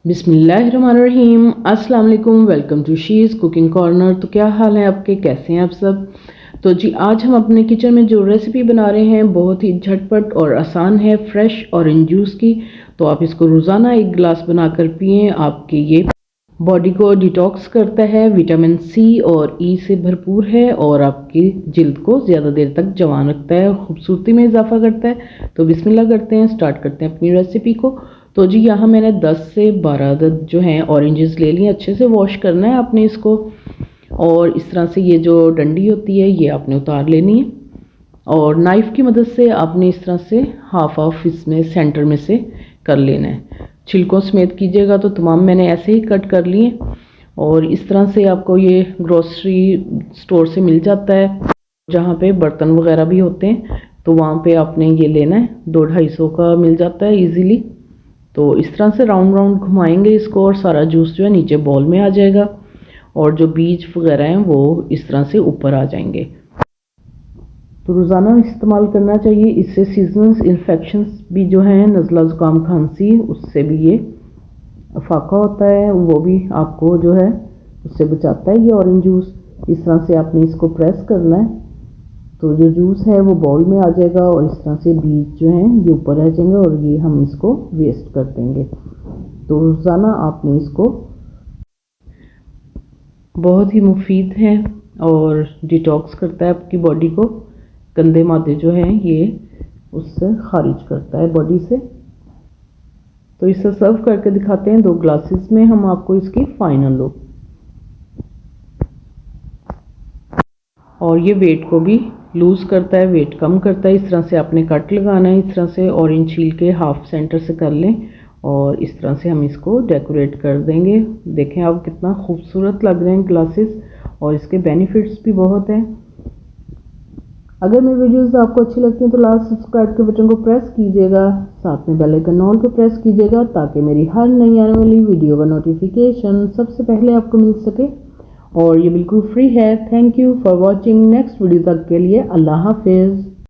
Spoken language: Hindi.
बिस्मिल्लाहिर्रहमानिर्रहीम। अस्सलाम वालेकुम। Welcome to she's cooking corner. तो क्या हाल है आपके, कैसे हैं आप सब। तो जी आज हम अपने किचन में जो रेसिपी बना रहे हैं बहुत ही झटपट और आसान है, फ्रेश ऑरेंज जूस की। तो आप इसको रोज़ाना एक गिलास बनाकर पिएं। आपके ये बॉडी को डिटॉक्स करता है, विटामिन सी और ई से भरपूर है और आपकी जिल्द को ज़्यादा देर तक जवान रखता है, खूबसूरती में इजाफा करता है। तो बिस्मिल्लाह करते हैं, स्टार्ट करते हैं अपनी रेसिपी को। तो जी यहाँ मैंने 10 से 12 अदद जो हैं ऑरेंजेस ले लिए। अच्छे से वॉश करना है आपने इसको, और इस तरह से ये जो डंडी होती है ये आपने उतार लेनी है, और नाइफ़ की मदद से आपने इस तरह से हाफ हाफ इसमें सेंटर में से कर लेना है। छिलकों समेत कीजिएगा। तो तमाम मैंने ऐसे ही कट कर लिए, और इस तरह से आपको ये ग्रोसरी स्टोर से मिल जाता है, जहाँ पे बर्तन वगैरह भी होते हैं। तो वहाँ पे आपने ये लेना है, 200-250 का मिल जाता है इजीली। तो इस तरह से राउंड राउंड घुमाएंगे इसको, और सारा जूस जो है नीचे बॉल में आ जाएगा, और जो बीज वगैरह हैं वो इस तरह से ऊपर आ जाएंगे। तो रोज़ाना इस्तेमाल करना चाहिए, इससे सीजनल इन्फेक्शंस भी जो हैं, नज़ला ज़ुकाम खांसी, उससे भी ये फाका होता है, वो भी आपको जो है उससे बचाता है ये ऑरेंज जूस। इस तरह से आपने इसको प्रेस करना है, तो जो जूस है वो बाउल में आ जाएगा, और इस तरह से बीज जो हैं ये ऊपर रह जाएंगे, और ये हम इसको वेस्ट कर देंगे। तो रोज़ाना आपने इसको, बहुत ही मुफीद है और डिटॉक्स करता है आपकी बॉडी को, गंदे मादे जो हैं ये उससे खारिज करता है बॉडी से। तो इसे सर्व करके दिखाते हैं 2 ग्लासेस में हम आपको इसकी फाइनल लुक। और ये वेट को भी लूज़ करता है, वेट कम करता है। इस तरह से आपने कट लगाना है, इस तरह से ऑरेंज छील के हाफ सेंटर से कर लें, और इस तरह से हम इसको डेकोरेट कर देंगे। देखें आप कितना खूबसूरत लग रहे हैं ग्लासेस, और इसके बेनिफिट्स भी बहुत हैं। अगर मेरी वीडियोस आपको अच्छी लगती हैं तो लास्ट सब्सक्राइब के बटन को प्रेस कीजिएगा, साथ में बेल आइकन ऑल को प्रेस कीजिएगा, ताकि मेरी हर नई आने वाली वीडियो का नोटिफिकेशन सबसे पहले आपको मिल सके, और ये बिल्कुल फ्री है। Thank you for watching. Next video तक के लिए अल्लाह हाफिज़।